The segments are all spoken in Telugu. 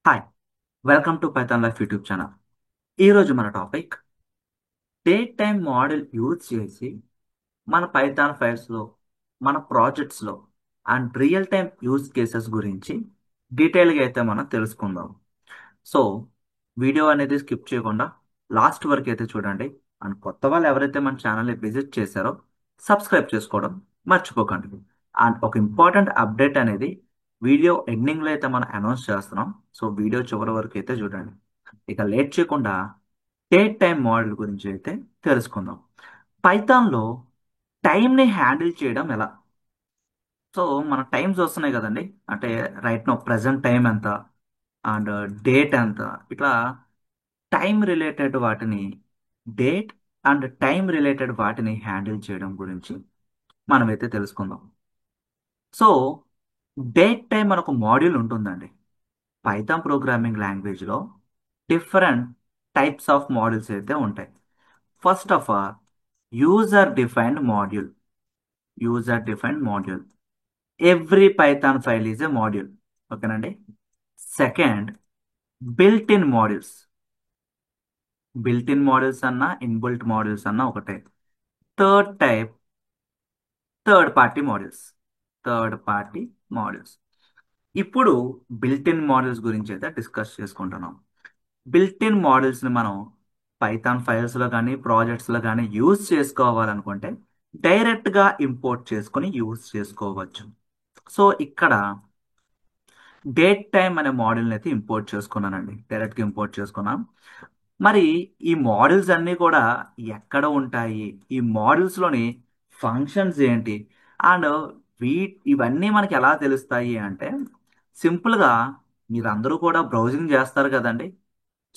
Hi, welcome to Python life YouTube channel. ఈరోజు మన topic date time model use చేసి మన పైథాన్ ఫైల్స్లో, మన ప్రాజెక్ట్స్లో and real time use cases గురించి డీటెయిల్గా అయితే మనం తెలుసుకుందాం. సో వీడియో అనేది స్కిప్ చేయకుండా లాస్ట్ వరకు అయితే చూడండి. అండ్ కొత్త వాళ్ళు ఎవరైతే మన ఛానల్ని విజిట్ చేశారో సబ్స్క్రైబ్ చేసుకోవడం మర్చిపోకండి. అండ్ ఒక ఇంపార్టెంట్ అప్డేట్ అనేది వీడియో ఎండింగ్లో అయితే మనం అనౌన్స్ చేస్తున్నాం. సో వీడియో చివరి వరకు అయితే చూడండి. ఇక లేట్ చేయకుండా డేట్ టైం మోడల్ గురించి అయితే తెలుసుకుందాం. పైథాన్లో టైంని హ్యాండిల్ చేయడం ఎలా? సో మన టైమ్స్ వస్తున్నాయి కదండి. అంటే రైట్ నో ప్రజెంట్ టైం ఎంత అండ్ డేట్ ఎంత, ఇట్లా టైం రిలేటెడ్ వాటిని, డేట్ అండ్ టైం రిలేటెడ్ వాటిని హ్యాండిల్ చేయడం గురించి మనమైతే తెలుసుకుందాం. సో డేట్ టైం మనకు మాడ్యూల్ ఉంటుందండి. పైథాన్ ప్రోగ్రామింగ్ లాంగ్వేజ్లో డిఫరెంట్ టైప్స్ ఆఫ్ మాడ్యూల్స్ అయితే ఉంటాయి. First of all user defined module. User defined module, every Python file is a module. ఓకేనండి. Second, built in modules. Built in modules అన్నా ఇన్బిల్ట్ మాడ్యూల్స్ అన్నా ఒకటే. Third type, third party modules. Third party modules. ఇప్పుడు బిల్ట్ ఇన్ మాడ్యూల్స్ గురించి అయితే డిస్కస్ చేసుకుంటున్నాం. బిల్ట్ ఇన్ మోడల్స్ని మనం పైథాన్ ఫైల్స్లో కానీ ప్రాజెక్ట్స్లో కానీ యూజ్ చేసుకోవాలనుకుంటే డైరెక్ట్గా ఇంపోర్ట్ చేసుకొని యూజ్ చేసుకోవచ్చు. సో ఇక్కడ డేట్ టైం అనే మోడల్ని అయితే ఇంపోర్ట్ చేసుకున్నానండి. డైరెక్ట్గా ఇంపోర్ట్ చేసుకున్నాం. మరి ఈ మోడల్స్ అన్నీ కూడా ఎక్కడ ఉంటాయి, ఈ మోడల్స్లోని ఫంక్షన్స్ ఏంటి, అండ్ ఇవన్నీ మనకి ఎలా తెలుస్తాయి అంటే సింపుల్గా మీరందరూ కూడా బ్రౌజింగ్ చేస్తారు కదండి.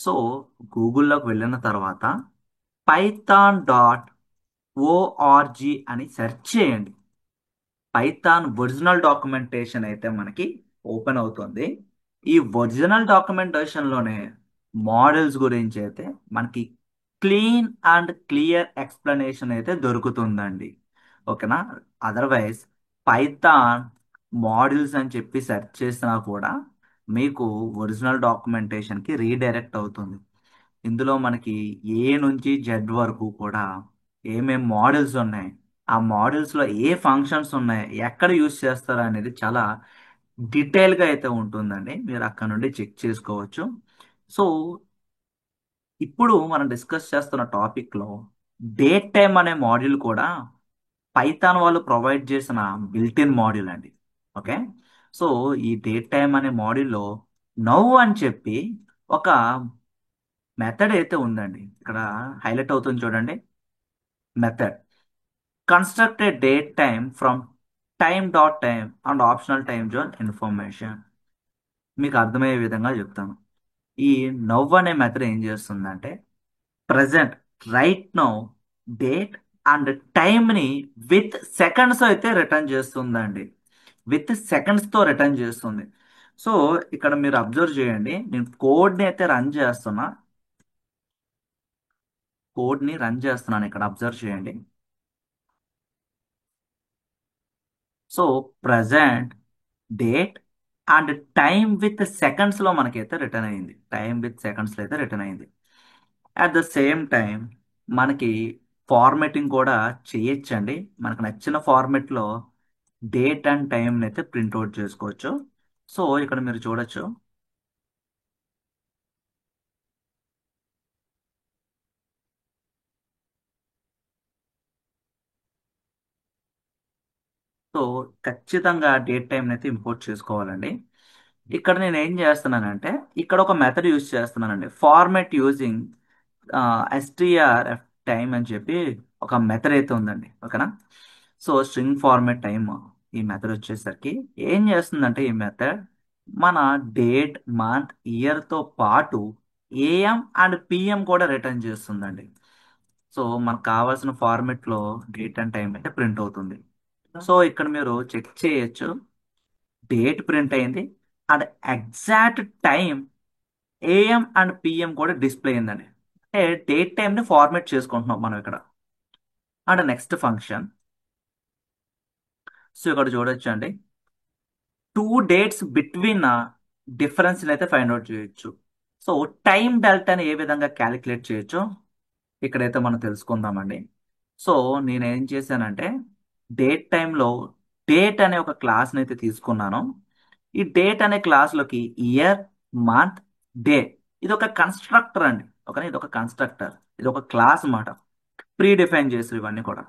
సో గూగుల్లోకి వెళ్ళిన తర్వాత python.org అని సెర్చ్ చేయండి. పైథాన్ ఒరిజినల్ డాక్యుమెంటేషన్ అయితే మనకి ఓపెన్ అవుతుంది. ఈ ఒరిజినల్ డాక్యుమెంటేషన్లోనే మోడల్స్ గురించి అయితే మనకి క్లీన్ అండ్ క్లియర్ ఎక్స్ప్లెనేషన్ అయితే దొరుకుతుందండి. ఓకేనా. అదర్వైజ్ పైథాన్ మోడల్స్ అని చెప్పి సెర్చ్ చేసినా కూడా మీకు ఒరిజినల్ డాక్యుమెంటేషన్కి రీడైరెక్ట్ అవుతుంది. ఇందులో మనకి ఏ నుంచి జెడ్ వరకు కూడా ఏమేం మోడల్స్ ఉన్నాయి, ఆ మోడల్స్లో ఏ ఫంక్షన్స్ ఉన్నాయి, ఎక్కడ యూస్ చేస్తారు అనేది చాలా డీటెయిల్గా అయితే ఉంటుందండి. మీరు అక్కడ నుండి చెక్ చేసుకోవచ్చు. సో ఇప్పుడు మనం డిస్కస్ చేస్తున్న టాపిక్లో డేట్ టైం అనే మాడ్యూల్ కూడా పైథాన్ వాళ్ళు ప్రొవైడ్ చేసిన బిల్ట్ ఇన్ మాడ్యూల్ అండి. ఓకే. సో ఈ డేట్ టైం అనే మాడ్యూల్లో నౌ అని చెప్పి ఒక మెథడ్ అయితే ఉందండి. ఇక్కడ హైలైట్ అవుతుంది చూడండి. Method construct a date time from time and optional time zone information. మీకు అర్థమయ్యే విధంగా చెప్తాను. ఈ నవ్ అనే మెథడ్ ఏం చేస్తుందంటే present right now date and టైంని విత్ సెకండ్స్ అయితే రిటర్న్ చేస్తుందండి. విత్ సెకండ్స్తో రిటర్న్ చేస్తుంది. సో ఇక్కడ మీరు అబ్జర్వ్ చేయండి. నేను కోడ్ని అయితే రన్ చేస్తున్నా. కోడ్ని రన్ చేస్తున్నాను. ఇక్కడ అబ్జర్వ్ చేయండి. So present date and time with సెకండ్స్లో మనకైతే రిటర్న్ అయింది. టైం విత్ సెకండ్స్లో అయితే రిటర్న్ అయింది. అట్ ద సేమ్ టైం మనకి ఫార్మాటింగ్ కూడా చేయొచ్చండి. మనకు నచ్చిన ఫార్మెట్లో డేట్ అండ్ టైంని అయితే ప్రింట్అవుట్ చేసుకోవచ్చు. సో ఇక్కడ మీరు చూడొచ్చు. సో ఖచ్చితంగా డేట్ టైంని అయితే ఇంపోర్ట్ చేసుకోవాలండి. ఇక్కడ నేను ఏం చేస్తున్నానంటే ఇక్కడ ఒక మెథడ్ యూజ్ చేస్తున్నానండి. ఫార్మాట్ యూజింగ్ ఎస్టీఆర్ఎఫ్ టైం అని చెప్పి ఒక మెథడ్ అయితే ఉందండి. ఓకేనా. సో స్ట్రింగ్ ఫార్మాట్ టైమ్ ఈ మెథడ్ వచ్చేసరికి ఏం చేస్తుందంటే ఈ మెథడ్ మన డేట్, మంత్, ఇయర్తో పాటు ఏఎం అండ్ పిఎం కూడా రిటర్న్ చేస్తుందండి. సో మనకు కావాల్సిన ఫార్మెట్లో డేట్ అండ్ టైం అయితే ప్రింట్ అవుతుంది. సో ఇక్కడ మీరు చెక్ చేయొచ్చు. డేట్ ప్రింట్ అయింది and exact time AM and PM కూడా డిస్ప్లే అయిందండి. అంటే డేట్ టైంని ఫార్మేట్ చేసుకుంటున్నాం మనం ఇక్కడ. And next function. సో ఇక్కడ చూడొచ్చు అండి. టూ డేట్స్ బిట్వీన్ డిఫరెన్స్ అయితే ఫైండ్ అవుట్ చేయొచ్చు. సో టైం డెల్టాని ఏ విధంగా క్యాలిక్యులేట్ చేయొచ్చో ఇక్కడైతే మనం తెలుసుకుందామండి. సో నేనేం చేశానంటే డేట్ టైంలో డేట్ అనే ఒక క్లాస్ని అయితే తీసుకున్నాను. ఈ డేట్ అనే క్లాస్లోకి ఇయర్, మంత్, డే, ఇది ఒక కన్స్ట్రక్టర్ అండి. ఇది ఒక కన్స్ట్రక్టర్, ఇది ఒక క్లాస్ అన్నమాట. ప్రీ డిఫైన్ చేసి ఇవన్నీ కూడా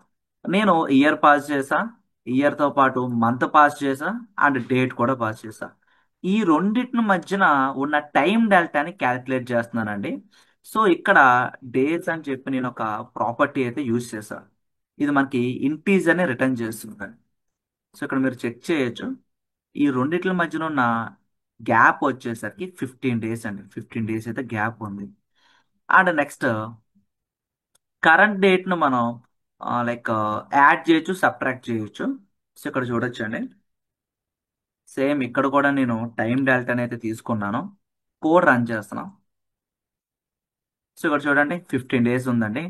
నేను ఇయర్ పాస్ చేసా, ఇయర్తో పాటు మంత్ పాస్ చేసా, అండ్ డేట్ కూడా పాస్ చేసా. ఈ రెండింటి మధ్యన ఉన్న టైం డెల్టాని క్యాలిక్యులేట్ చేస్తున్నానండి. సో ఇక్కడ డేస్ అని చెప్పి నేను ఒక ప్రాపర్టీ అయితే యూజ్ చేశాను. ఇది మనకి ఇంటీజర్ని రిటర్న్ చేస్తుంది. సో ఇక్కడ మీరు చెక్ చేయొచ్చు. ఈ రెండిట్ల మధ్యన ఉన్న గ్యాప్ వచ్చేసరికి 15 డేస్ అండి. 15 డేస్ అయితే గ్యాప్ ఉంది. అండ్ నెక్స్ట్ కరెంట్ డేట్ను మనం లైక్ యాడ్ చేయొచ్చు, సబ్ట్రాక్ట్ చేయొచ్చు. సో ఇక్కడ చూడొచ్చు అండి. సేమ్ ఇక్కడ కూడా నేను టైం డెల్టాని అయితే తీసుకున్నాను. కోడ్ రన్ చేస్తున్నాం. సో ఇక్కడ చూడండి 15 డేస్ ఉందండి.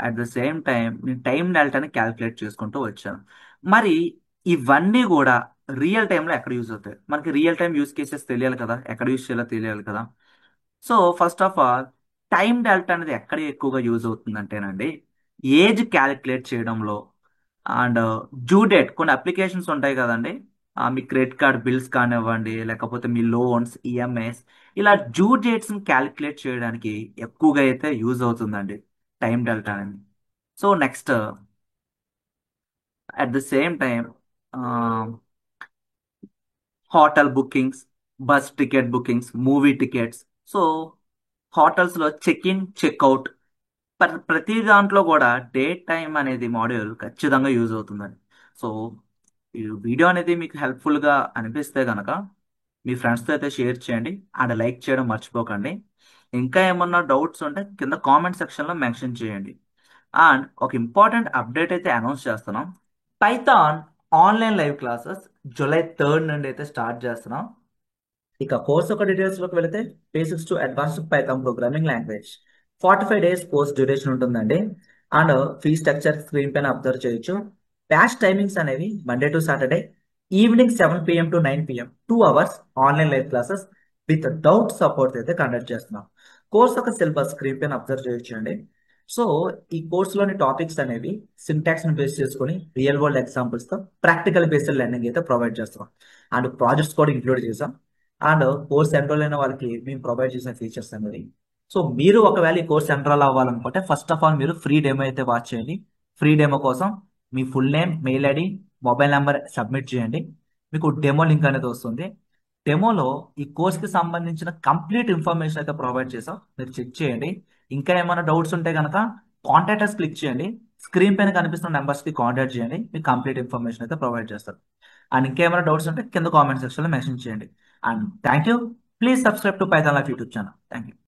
అట్ ద సేమ్ టైం నేను టైం డెల్టాని క్యాలిక్యులేట్ చేసుకుంటూ వచ్చాను. మరి ఇవన్నీ కూడా రియల్ టైంలో ఎక్కడ యూజ్ అవుతాయి? మనకి రియల్ టైం యూజ్ కేసెస్ తెలియాలి కదా, ఎక్కడ యూజ్ చేయాలో తెలియాలి కదా. So first of all time delta అనేది ఎక్కడ ఎక్కువగా యూజ్ అవుతుందంటేనండి ఏజ్ క్యాలిక్యులేట్ చేయడంలో. అండ్ డ్యూ డేట్, కొన్ని అప్లికేషన్స్ ఉంటాయి కదండి. మీ క్రెడిట్ కార్డ్ బిల్స్ కానివ్వండి, లేకపోతే మీ లోన్స్, ఈఎంఐస్, ఇలా డ్యూ డేట్స్ని క్యాలిక్యులేట్ చేయడానికి ఎక్కువగా అయితే యూజ్ అవుతుందండి టైం డెల్టా అనేది. So next at the same time hotel bookings, bus ticket bookings, movie tickets. So హోటల్స్లో చెక్ ఇన్, చెక్అవుట్, ప్రతి దాంట్లో కూడా డేట్ టైం అనేది మాడ్యూల్ ఖచ్చితంగా యూజ్ అవుతుందండి. సో ఈ వీడియో అనేది మీకు హెల్ప్ఫుల్గా అనిపిస్తే కనుక మీ ఫ్రెండ్స్తో అయితే షేర్ చేయండి అండ్ లైక్ చేయడం మర్చిపోకండి. ఇంకా ఏమన్నా డౌట్స్ ఉంటే కింద కామెంట్ సెక్షన్లో మెన్షన్ చేయండి. అండ్ ఒక ఇంపార్టెంట్ అప్డేట్ అయితే అనౌన్స్ చేస్తున్నాం. Python online live classes July 3 నుండి అయితే స్టార్ట్ చేస్తున్నాం. ఇక కోర్స్ యొక్క డీటెయిల్స్ లోకి వెళితే basics to advanced Python programming language 45 days course duration ఉంటుందండి. అండ్ ఫీ స్ట్రక్చర్ స్క్రీన్ పైన అబ్జర్వ్ చేయొచ్చు. బ్యాచ్ టైమింగ్స్ అనేవి Monday to Saturday evening 7 PM to 9 PM 2 hours online live classes with doubt support అయితే కండక్ట్ చేస్తున్నాం. కోర్స్ యొక్క సిలబస్ స్క్రీన్ పైన అబ్జర్వ్ చేయొచ్చు అండి. సో ఈ కోర్సులోని టాపిక్స్ అనేవి సింటాక్స్ ని బేస్ చేసుకొని రియల్ వరల్డ్ ఎగ్జాంపుల్స్ తో ప్రాక్టికల్ బేస్డ్ లెర్నింగ్ అయితే ప్రొవైడ్ చేస్తున్నాం. అండ్ ప్రాజెక్ట్స్ కూడా ఇంక్లూడ్ చేసాం. అండ్ కోర్స్ ఎన్రోల్ అయిన వాళ్ళకి మేము ప్రొవైడ్ చేసిన ఫీచర్స్ అనేది. సో మీరు ఒకవేళ ఈ కోర్స్ ఎన్రోల్ అవ్వాలనుకుంటే ఫస్ట్ ఆఫ్ ఆల్ మీరు ఫ్రీ డెమో అయితే వాచ్ చేయండి. ఫ్రీ డెమో కోసం మీ full name, mail ID, mobile number submit చేయండి. మీకు డెమో లింక్ అనేది వస్తుంది. డెమోలో ఈ కోర్స్కి సంబంధించిన కంప్లీట్ ఇన్ఫర్మేషన్ అయితే ప్రొవైడ్ చేసాం, మీరు చెక్ చేయండి. ఇంకా ఏమైనా డౌట్స్ ఉంటే కనుక కాంటాక్ట్ అస్ క్లిక్ చేయండి. స్క్రీన్ పైన కనిపిస్తున్న నెంబర్స్కి కాంటాక్ట్ చేయండి, మీకు కంప్లీట్ ఇన్ఫర్మేషన్ అయితే ప్రొవైడ్ చేస్తారు. అండ్ ఇంకేమైనా డౌట్స్ ఉంటే కింద కామెంట్ సెక్షన్లో మెన్షన్ చేయండి. And thank you. Please subscribe to Python Life YouTube channel. Thank you.